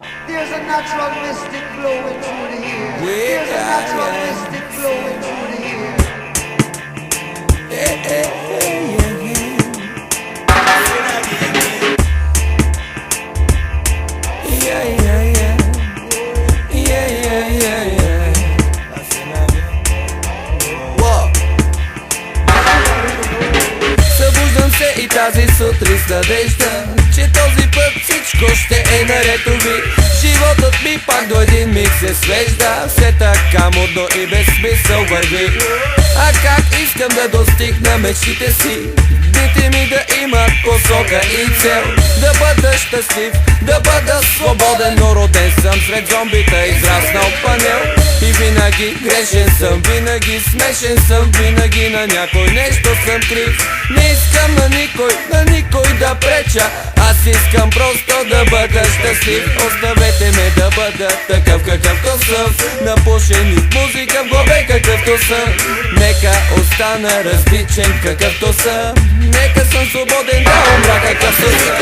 There's a natural mystic flowing through the air. There's a natural mystic flowing through the air. Събуждам се и тази сутрин с надежда, че този път всичко ще е наред, уви. Животът ми пак до един миг се свежда, все така мудно и без смисъл върви. А как искам да достигна мечтите си, дните ми да имат посока и цел. Да бъда щастлив, да бъда свободен, но роден съм сред зомбита, израснал панел. И винаги грешен съм, винаги смешен съм, винаги на някой нещо съм крив. Не искам на никой да преча, аз искам просто да бъда щастлив. Оставете ме да бъда такъв какъвто съм, напушен и с музика в главе какъвто съм. Нека остана различен какъвто съм, нека съм свободен да умра какъвто съм.